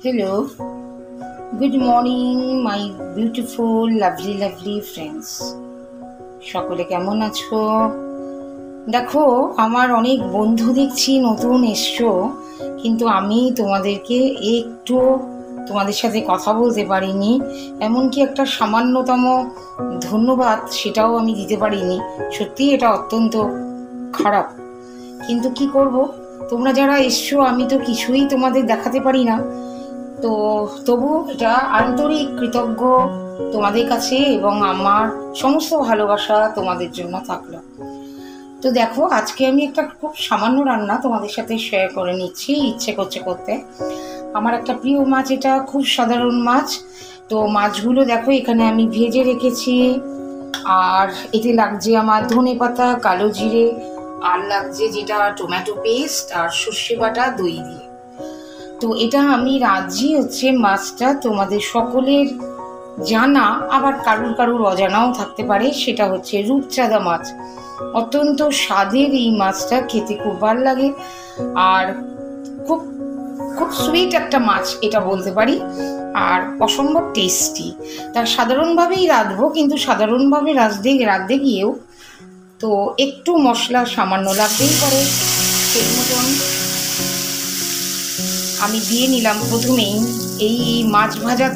Hello, good morning, my beautiful, lovely friends. সকলে কেমন আছো? দেখো, আমার অনেক বন্ধু দেখছি নতুন এসছো, কিন্তু আমি তোমাদেরকে তোমাদের সাথে কথা বলতে পারিনি, এমনকি একটা সামান্যতম ধন্যবাদ সেটাও আমি দিতে পারিনি। সত্যি এটা অত্যন্ত খারাপ, কিন্তু কি করব, তোমরা যারা এসছো আমি তো কিছুই তোমাদের দেখাতে পারি না। তো তবু এটা আন্তরিক কৃতজ্ঞ তোমাদের কাছে, এবং আমার সমস্ত ভালোবাসা তোমাদের জন্য থাকলো। তো দেখো, আজকে আমি একটা খুব সামান্য রান্না তোমাদের সাথে শেয়ার করে নিচ্ছি, ইচ্ছে করতে। আমার একটা প্রিয় মাছ, এটা খুব সাধারণ মাছ। তো মাছগুলো দেখো এখানে আমি ভেজে রেখেছি, আর এতে লাগছে আমার ধনেপাতা, কালো জিরে, আর লাগছে যেটা টমেটো পেস্ট আর সর্ষে বাটা দই দিয়ে। তো এটা আমি রাজি হচ্ছে মাছটা তোমাদের সকলের জানা, আবার কারুর অজানাও থাকতে পারে, সেটা হচ্ছে রূপচাঁদা মাছ। অত্যন্ত স্বাদের এই মাছটা, খেতে খুব ভালো লাগে, আর খুব খুব সুইট একটা মাছ এটা বলতে পারি, আর অসম্ভব টেস্টি। তা সাধারণভাবেই রাঁধবো, কিন্তু সাধারণভাবে রাঁধতে গিয়েও তো একটু মশলা সামান্য লাগতেই পারে। সেই মতন আমি দিয়ে নিলাম প্রথমেই এই মাছ ভাজা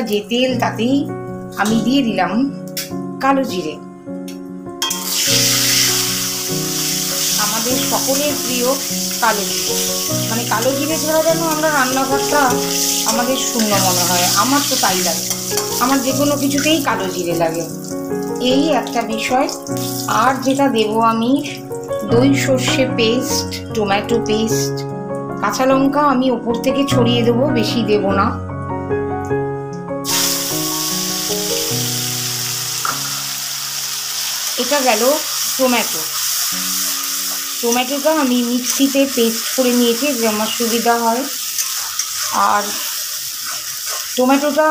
যে তেল, তাতেই আমি দিয়ে দিলাম কালো জিরে, আমাদের সকলের প্রিয় কালো জিরে। মানে কালো জিরে ছাড়া যেন আমরা রান্নাঘরটা আমাদের শূন্য মনে হয়, আমার তো তাই লাগে। আমার যে কোনো কিছুতেই কালো জিরে লাগে, এই একটা বিষয়। আর যেটা দেবো আমি, দই, সর্ষে পেস্ট, টমেটো পেস্ট, কাঁচা লঙ্কা আমি ওপর থেকে ছড়িয়ে দেবো, বেশি দেব না। এটা গেল টমেটোটা আমি মিক্সিতে পেস্ট করে নিয়েছি, যে আমার সুবিধা হয়। আর টমেটোটা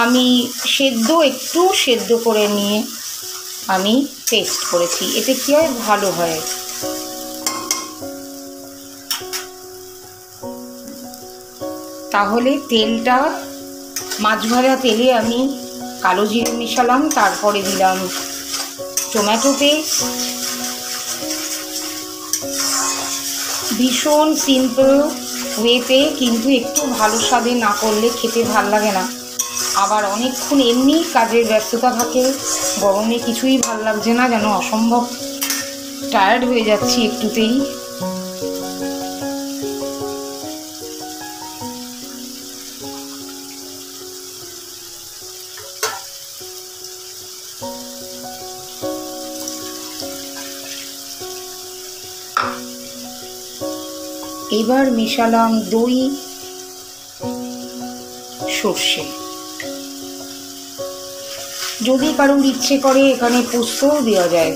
আমি একটু সেদ্ধ করে নিয়ে আমি পেস্ট করেছি, এতে কি হয়, ভালো হয়। তাহলে তেলটা, মাছ ভাজা তেলে আমি কালো জিরে মেশালাম, তারপরে দিলাম টমেটো পেস্ট। ভীষণ সিম্পল ওয়েতে, কিন্তু একটু ভালো স্বাদে না করলে খেতে ভাল লাগে না। আবার অনেকক্ষণ এমনি কাজের ব্যস্ততা থাকে, গরমে কিছুই ভাল লাগছে না, যেন অসম্ভব টায়ার্ড হয়ে যাচ্ছি একটুতেই। এবার মেশালাম দই, সর্ষে। যদি কারোর ইচ্ছে করে এখানে পোস্তও দেওয়া যায়,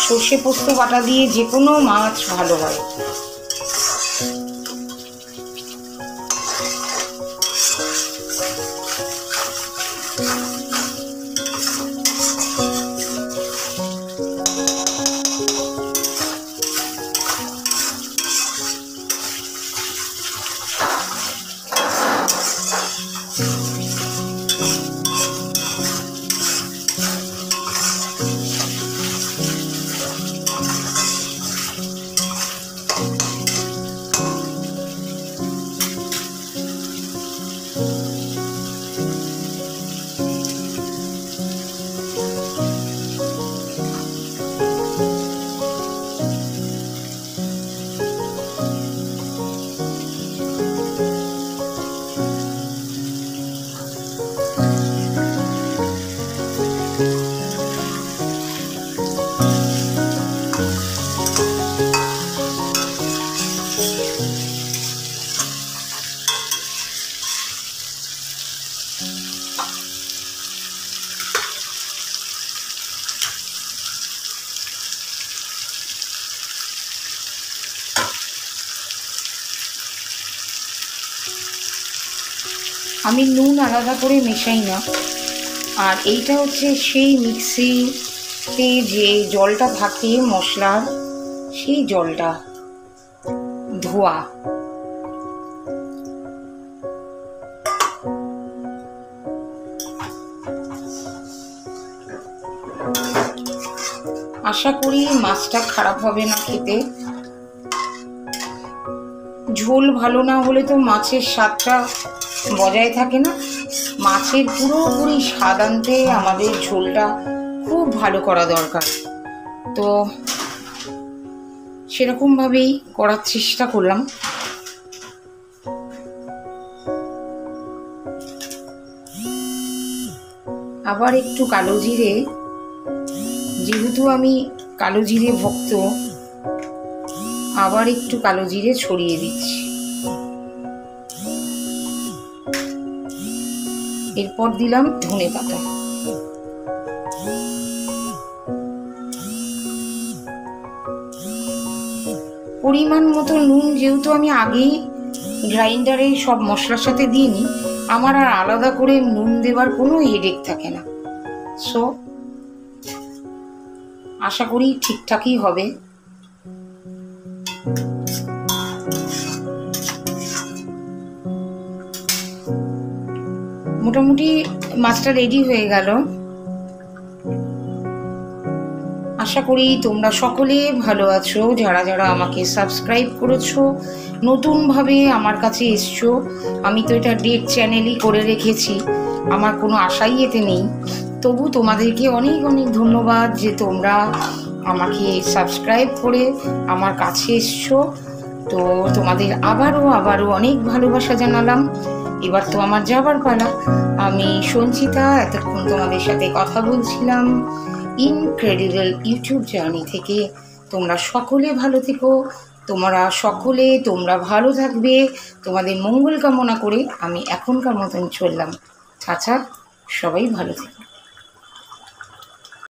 সর্ষে পোস্ত বাটা দিয়ে যে কোনো মাছ ভালো হয়। আমি নুন আলাদা করে মেশাই না। আর এইটা হচ্ছে সেই মিক্সিতে যে জলটা থাকে মশলার, সেই জলটা ধোয়া। আশা করি মাছটা খারাপ হবে না খেতে। ঝোল ভালো না হলে তো মাছের স্বাদটা বজায় থাকে না। মাছের পুরোপুরি স্বাদ আনতে আমাদের ঝোলটা খুব ভালো করা দরকার। তো সেরকমভাবেই করার চেষ্টা করলাম। আবার একটু কালো জিরে, যেহেতু আমি কালো জিরে ভক্ত, আবার একটু কালো জিরে ছড়িয়ে দিচ্ছি। এরপর দিলাম ধনেপাতা। পরিমাণ মতো নুন, যেহেতু আমি আগেই গ্রাইন্ডারে সব মশলার সাথে দিইনি, আমার আর আলাদা করে নুন দেওয়ার কোনো হেডেক থাকে না। সো আশা করি ঠিকঠাকই হবে। মোটামুটি মাছটা রেডি হয়ে গেল। আশা করি তোমরা সকলে ভালো আছো। যারা যারা আমাকে সাবস্ক্রাইব করেছো, নতুনভাবে আমার কাছে এসছো, আমি তো এটা ডেট চ্যানেলই করে রেখেছি, আমার কোনো আশাই এতে নেই। তবু তোমাদেরকে অনেক অনেক ধন্যবাদ যে তোমরা আমাকে সাবস্ক্রাইব করে আমার কাছে এসছো। তো তোমাদের আবারও অনেক ভালোবাসা জানালাম। এবার তো আমার যাবার পালা। আমি সঞ্চিতা, এতক্ষণ তোমাদের সাথে কথা বলছিলাম ইনক্রেডিবল ইউটিউব জার্নি থেকে। তোমরা সকলে ভালো থেকো, তোমরা ভালো থাকবে, তোমাদের মঙ্গল কামনা করে আমি এখনকার মতন চললাম। আচ্ছা, সবাই ভালো থেকো।